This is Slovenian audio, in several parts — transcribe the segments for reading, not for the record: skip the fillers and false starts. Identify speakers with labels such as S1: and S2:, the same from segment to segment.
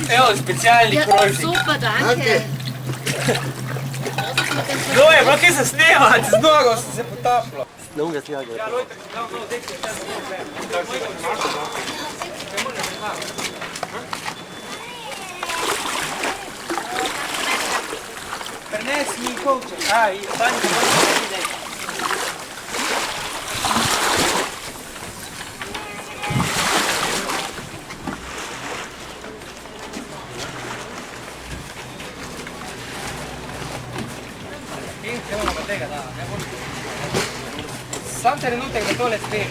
S1: Evo, specialni krožnik.
S2: Super, danke.
S1: No, je bilo kaj se snemati, z nogo sem se potapilo.
S3: Lunga tjaga.
S1: Prenesi mi kovček. Aj, Tanja, idej. Sam trenutek, da tole speli.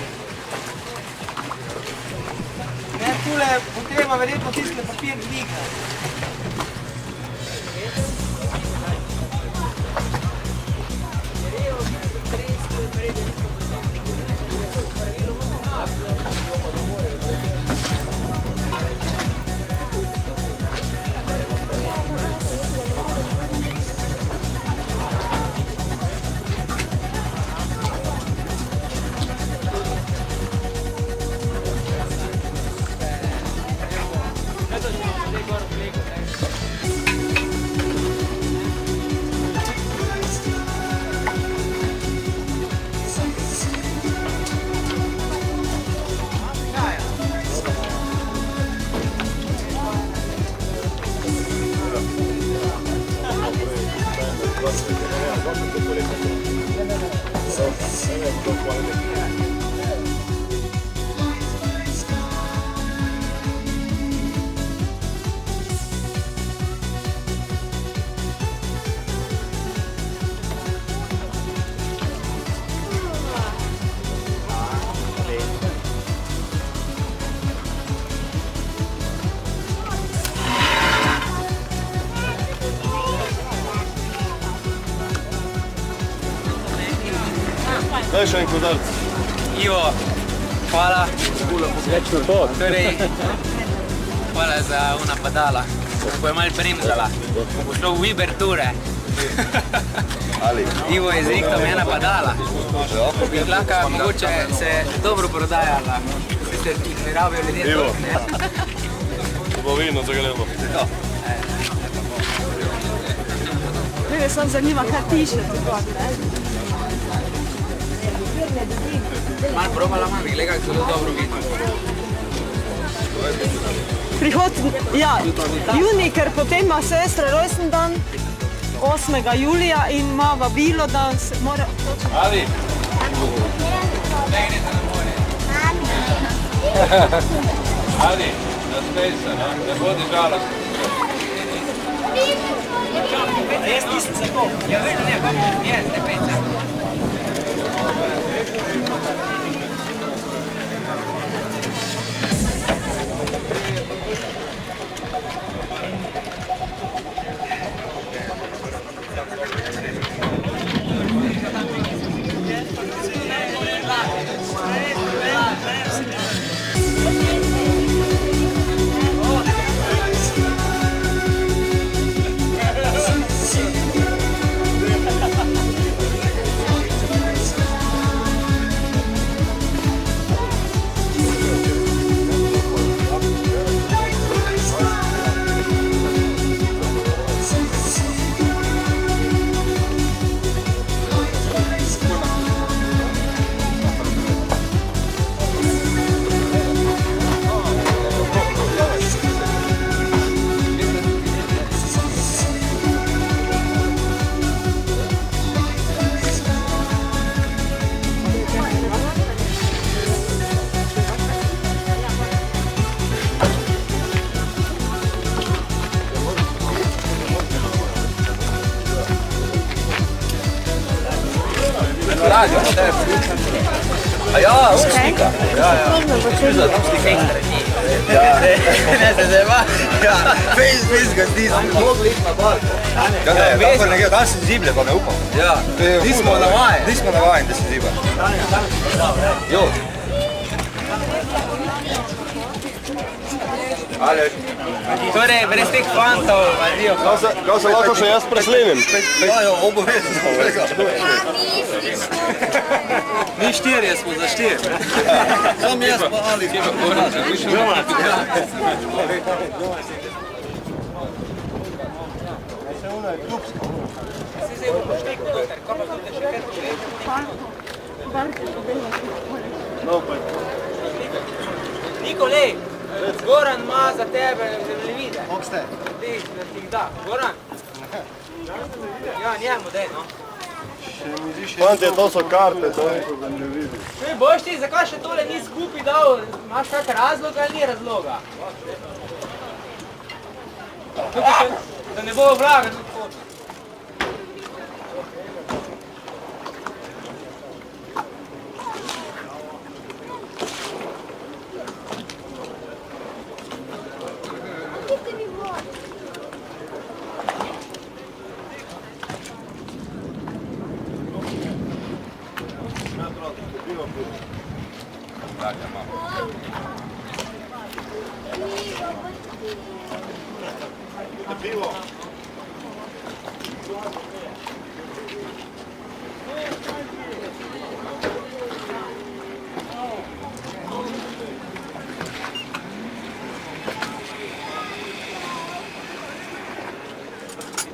S1: Ne, tule bo treba verjetno tiste papir dvigati.
S3: Daj še en kozarc.
S1: Ivo, hvala.
S3: Večno to.
S1: Torej, hvala za ona padala. Ko je malo bremzala. Bo šlo v Iberture. Ivo je zrihtal ena padala. Bi lahko mogoče se dobro prodajala. Sicer jih ne rabijo ljudje
S3: Ivo.
S1: toliko, ne?
S3: To bo vino zagremo.
S2: Mene sam zanima, kaj piše tukaj, ne?
S1: Malo probala mami, gledaj kako zelo dobro vidi.
S2: Prihod, ja, juni, ker potem ima sestra rojsten dan 8. julija in ima vabilo, da se mora...
S3: Ali?
S1: Ne grete na more.
S3: Ali, da spej se, ne bodi žalost.
S1: Jaz nisem za to. Ja, vedno ne, pa jaz, ne peca. Radio, a tebi. A ja, slika. Ja. Šuza, tam slika ekstra ti. Ja. Ne se zeba. Ja, face ga stisam. Mogli iti na bar. Ja, ne, tako nekaj, tam se ziblje, pa ne upam. Ja, nismo navajeni. Nismo navajeni, da se ziba. Jo. Torej, brez teh fantov, adijo.
S4: Kaj se lahko še jaz preslenim?
S1: Ja, obovezno. Mi 4 smo za 4. Sam jaz pa Ali. Nikole, Goran ima za tebe zemljevide. Kog ste? Ti, da ti jih da. Goran? Ja, njemu daj, no.
S4: Fantje, to so karte, to je zemljevidi.
S1: Boš ti, zakaj še tole ni skupaj dal? Imaš kak razlog ali ni razloga? Tukaj še, da ne bo vraga tudi hodil.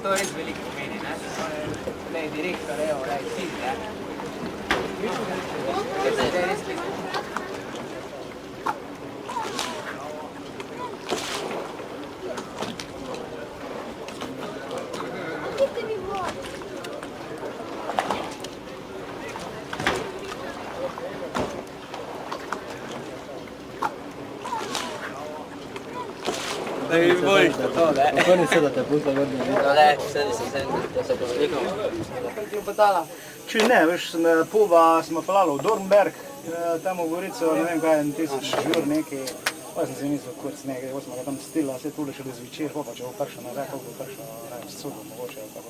S1: To res veliko pomeni, ne? Ne, direktor, evo, cilj, ne? To je res veliko. Da bi boljš na to, ne?
S5: Kako ne sedate, pusta vrne?
S1: No ne, sedi, da se poslikamo.
S5: Če ne, veš, pova smo pelali v Dornberg, tam v Gorico, ne vem kaj, 1000 žur nekaj. Pa sem si mislil, kurc nekaj, smo ga tam stila, vse tule še do zvečer, pa če bo prišel na reko, bo prišel na sobo, mogoče, kako.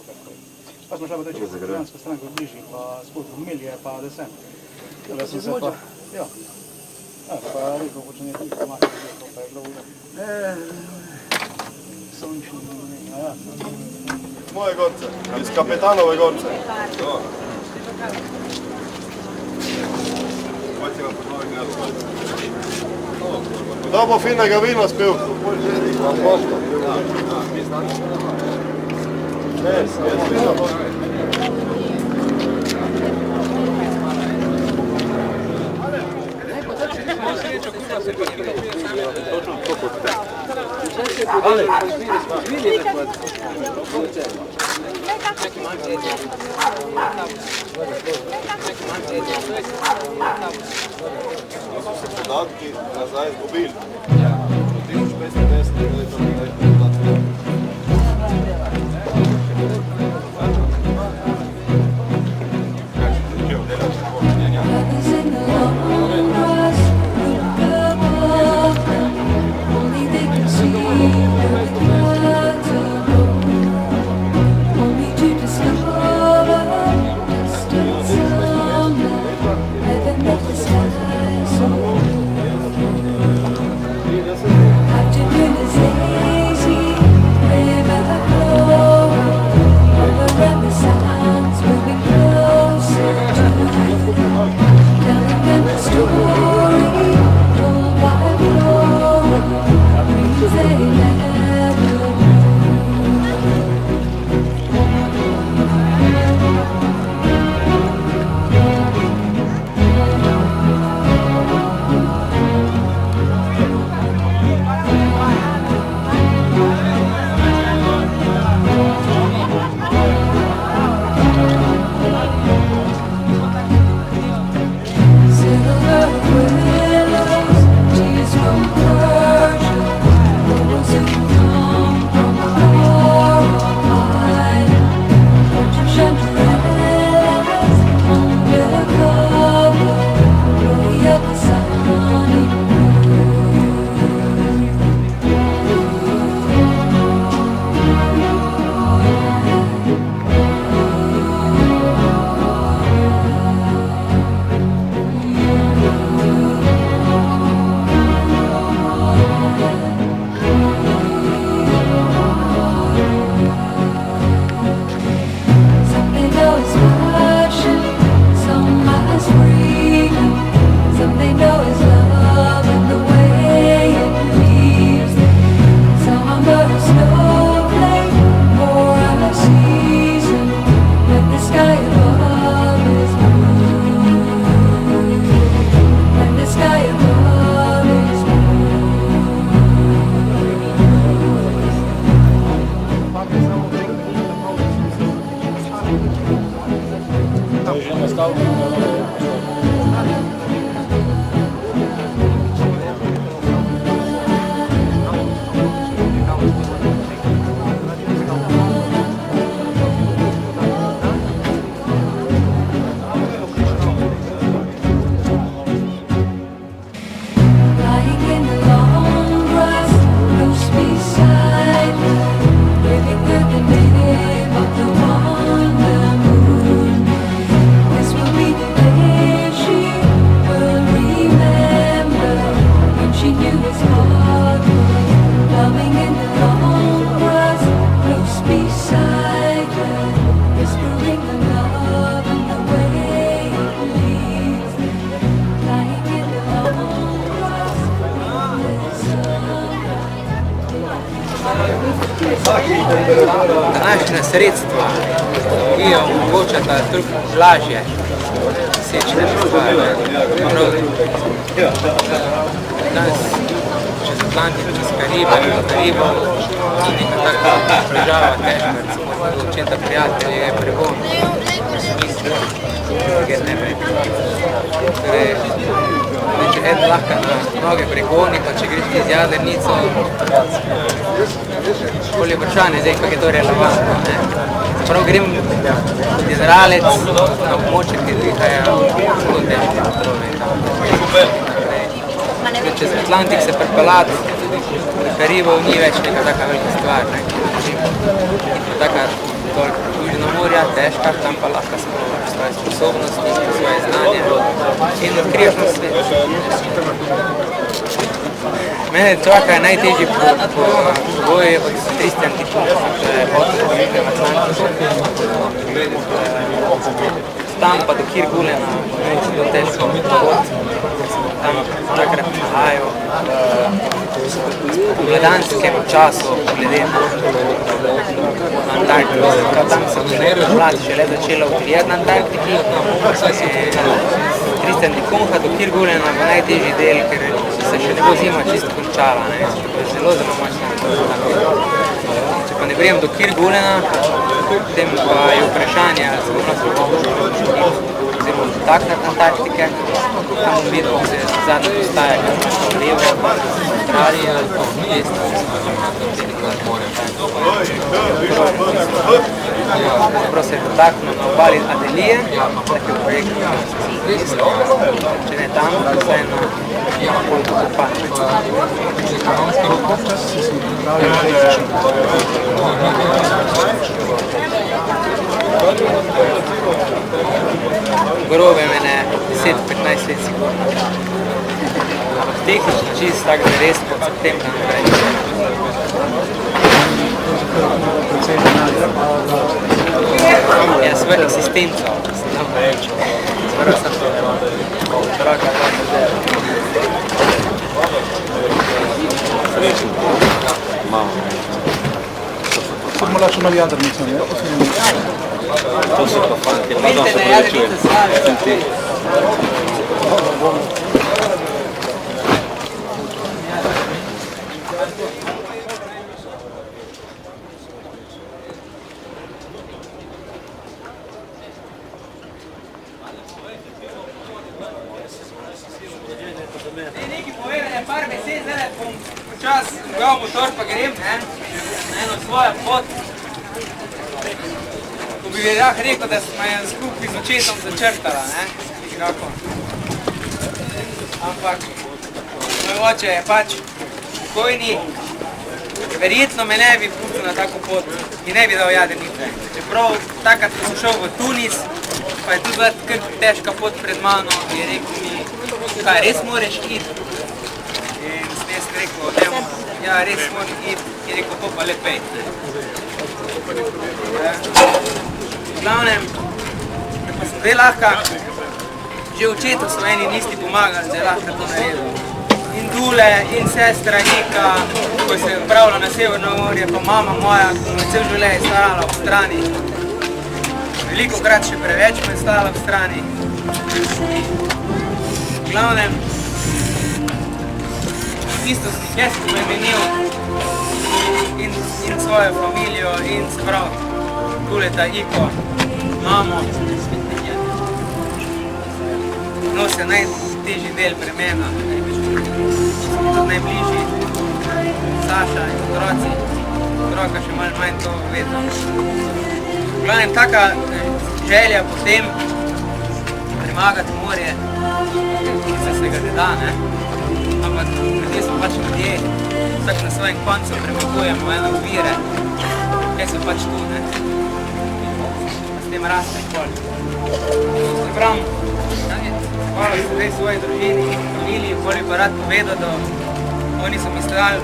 S5: Pa smo šla pa teči v Hrvatsko stranko v bližji, pa spod v Milje, pa desem. Da sem se pa, ja. Pa rekel, poče nekaj, pa malo, pa je bilo uro. Sončno, ja.
S4: Moje gorce, iz Kapetanove gorce. Kdo bo finega vina spil? Podatki nazaj izgubili.
S6: Silver willows, tears from Persia, Današnja sredstva, ki omogočata toliko lažje sečne prihvaje. Danes čez Atlantik, čez Karibov, ni neka taka država težka, recimo odločeta prijatelje je pregon, misli, ki ne bi. Torej, če eden lahko na noge pregoni, pa če greš iz jadrnico, bolje vprašanje zdaj, kako je to relevantno. Prav grem kot izraelec na območje, ki dihajo zelo težke vetrove in tam. Čez Atlantik se prepelati, na Karibov ni več neka taka velika stvar. Taka toliko južna morja, težka, tam pa lahko smo svoje sposobnosti, svoje znanje in odkriješ na svet. Mene čaka najtežji boj od Tristan Tipunov, to je pot v Atlantiku. Tam pa do Kirgulena, zelo težko pot. Tam čakrat prihajajo v gledanskem času, glede na Antarktiko. Tam sem mlad šele začela odkrijati na Antarktiki. Tristan Tipunov do Kirgulena bo najtežji del, ker se še ne bo zima čisto končala. Zelo močna. Če pa ne prijem do Kirgulena, potem pa je vprašanje, ali se bo oziroma dotaknati Antarktike. Tam bom videl, da se zadnja postaja, ki je levo, Avstralija ali pa desno. Prav se je dotaknil na obali Adelije, tako je projekt, če ne tam, vsaj na polku Kopanje. Grobe mene 10-15 let sigurno. Tehnično čist tak za res pod septembra naprej. Ja, svojo asistenco, sem tam reči. Skoro sem to otroka
S5: Samo lahko malo jadrnico, ne?
S1: To so pa fanti, pa
S2: Vidite, da jadrnica slavi.
S6: Nekaj povedane, par besed, zdaj bom počas gal motor pa grem na eno svojo pot. Ko bi lahko rekel, da smo je skupaj z očetom začrtala, nekako. Ampak moj oče je pač pokojni, verjetno me ne bi pustil na tako pot in ne bi dal jadrnice. Čeprav takrat, ko sem šel v Tunis, pa je tudi bila kar težka pot pred mano, je rekel mi, kaj, res moraš iti? In sem jaz rekel, nemo, ja, res moram iti, je rekel, to pa le pej. V glavnem, pa sem zdaj lahko, že očetu so eni niste pomagali, da je lahko to naredil. In Dule, in sestra Nika, ko se je odpravila na Severno morje, pa mama moja, ko me cel življenje stala ob strani. Velikokrat še preveč me stala ob strani. V glavnem, tisto sem jaz pomenil in svojo familijo in se pravi Duleta, Iko, mamo. Nose najtežji del bremena, tudi najbližji, Saša in otroci, otroka še malo manj to vedno. V glavnem, taka želja potem premagati morje, se ga ne da, ne? Ampak ljudje smo pač ljudje, vsak na svojem koncu premagujemo eno ovire, kaj so pač tu, ne? S tem raste pol. Se pravim, hvala se zdaj svoji družini in familiji, bolj pa rad povedal, da oni so mislili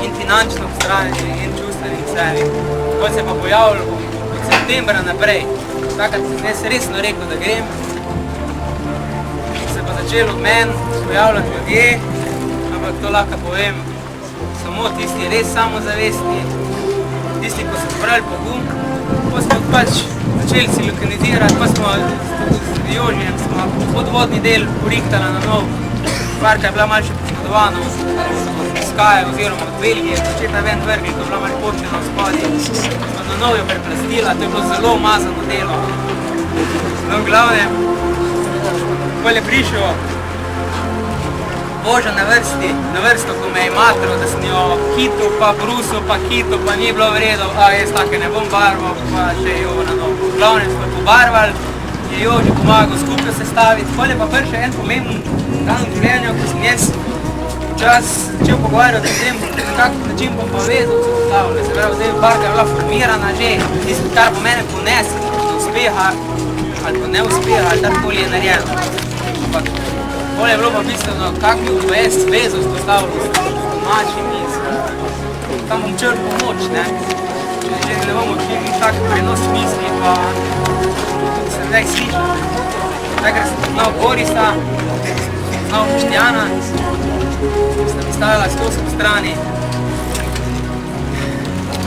S6: in finančno obstrajeni in čustveni v sebi. Bolj se pa pojavilo od septembra naprej. Takrat sem jaz resno rekel, da grem. Se pa začelo v meni pojavljati ljudje, ampak to lahko povem, samo tisti res samozavestni, tisti, ko so zbrali pogum, pa smo pač začeli si lokanizirati, pa smo z Jožijem podvodni del porihtali na nov. Parka je bila malo še poškodovana od Skaje oziroma od Belgije, začeta ven vrgli, ko je bila malo počena v spodje. Smo na nov jo preplastila, to je bilo zelo umazano delo. No, v glavnem, bolj je prišel Boža na vrsto, ko me je matro, da sem jo hitil, pa brusil, pa hitil, pa ni bilo v redu, jaz tako ne bom barval, pa še jo na novo. V glavnem smo pobarvali, je Joži pomagal skupaj sestaviti, bolj je pa prvi en pomemben dan v življenju, ko sem jaz včas začel pogovarjati o tem, na kak način bom pa vedel, co postavljali. Se pravi, zdaj barka je bila formirana že, tisto, kar po mene ponese, do uspeha, ali pa neuspeha, ali takoli je narejeno. Bolj je bilo pa bistveno, kak bi pa jaz vezo spostavljal s domačimi, tam bom črpal moč, ne. Če ne bomo šli tak prenos misli, pa se nekaj slišal. Takrat sem znal Borisa, znal Boštjana, sta mi stavila s tosko strani.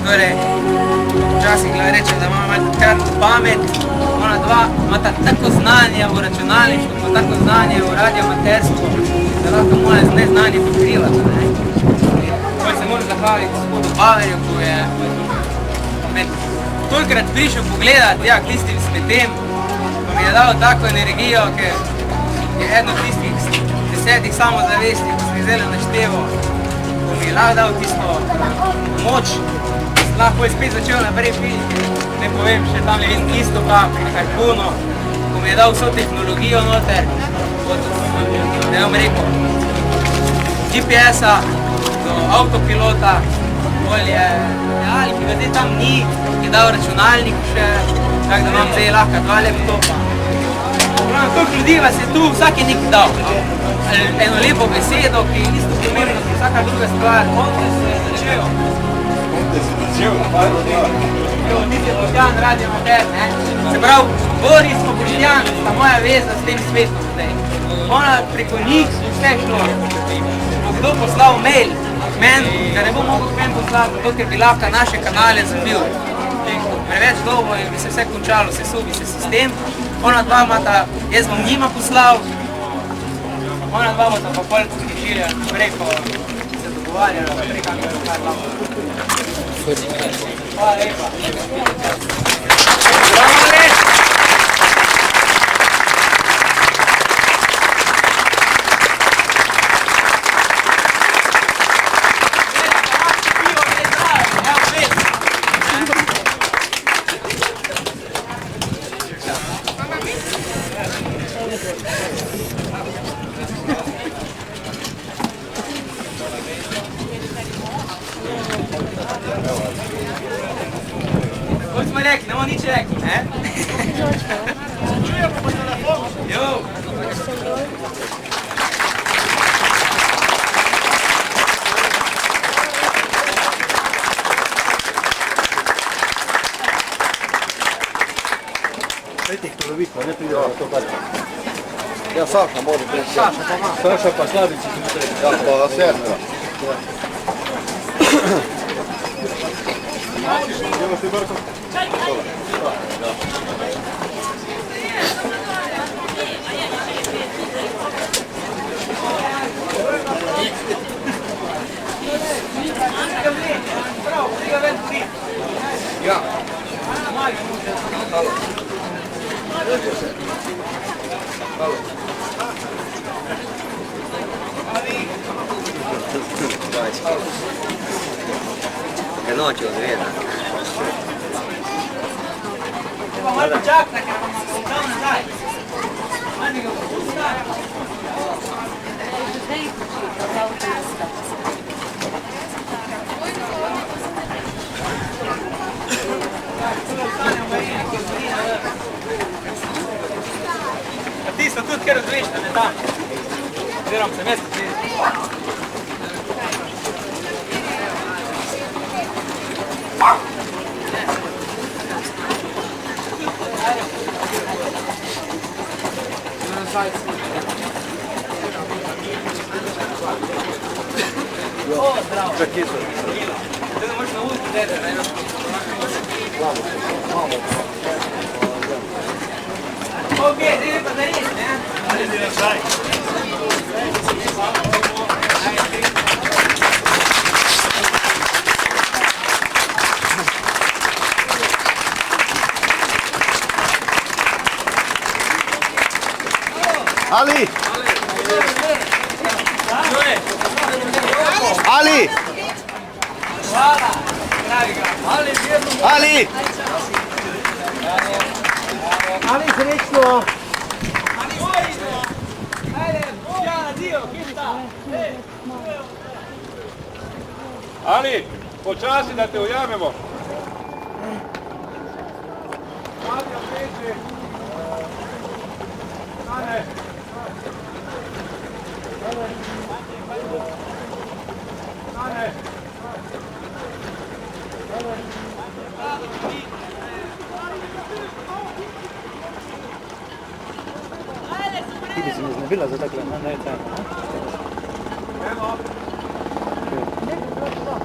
S6: Torej, včasih rečem, da imamo kar pamet, ona dva imata tako znanje v računalništvu, pa tako znanje v radiomaterstvu, da lahko moje neznanje pokrivati. Bolj se moram zahvaliti gospodu Baverju, ko je med tolikrat prišel pogledati, ja, k tistim svetem, pa mi je dal tako energijo, ker je eno od tistih 10 samozavestih, ko sem jih zdaj našteval, ko mi je lahko dal tisto moč, lahko je spet začel naprej piti, ne povem, še tam je vidim isto pa pri Harpunu, ko mi je dal vso tehnologijo noter, od, ne bom rekel, GPS-a do avtopilota, bolj je, ali ki ga zdaj tam ni, je dal računalnik še, tako da imam zdaj lahko 2 laptopa. Toliko ljudi vas je tu, vsak je nekaj dal, eno lepo besedo, ki je isto pomembno, ki vsaka druga stvar, konte se je začel. Evo, niti je Boštjan radiomater, ne? Se pravi, Boris pa Boštjan sta moja veza s tem svetom zdaj. Ona preko njih vse šlo. Bo kdo poslal mail k meni, da ne bo mogel k meni poslati, zato ker bi lahko naše kanale zabil. Preveč dolgo in bi se vse končalo, sesul bi se sistem. Ona dva imata, jaz bom njima poslal, ona dva imata pa pol poskrižilja, preko se dogovarjala, preko kar imamo. Hvala lepa. Bravo, Aleš! Kot smo rekli, ne bomo nič rekli, ne? Čujemo po telefonu. Jo.
S4: Dajte jih poloviti, pa ne pridejo na to parka. Ja, Saša mora priti. Saša pa Slavici tudi treba. Ja, pa Sermera. Idemo ti Brko? Ja.
S1: Che noce lo vede.
S6: Pa malo počakajte, ker vam se dal nazaj. Ajde ga postavi. Pa tisto tudi, ker razveštane tam. Oziroma se mesto tudi. O, zdravo.
S4: Čak isto.
S6: Ti ne možeš na ulici dede, ne? Ok, dede pa da res, ne? Ali ti nazaj?
S4: Ali! Ali!
S6: Hvala! Pravi ga. Ali, vjerno.
S4: Ali!
S5: Ali srečno!
S3: Ali, počasi da te ujamemo. Matija priči. Stane. Stane.
S5: Ti bi se mi znebila za takle, ne je tajno.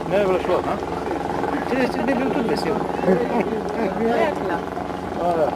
S5: Ne bi bilo šlo, ha? Ti bi bil tudi vesel. Hvala.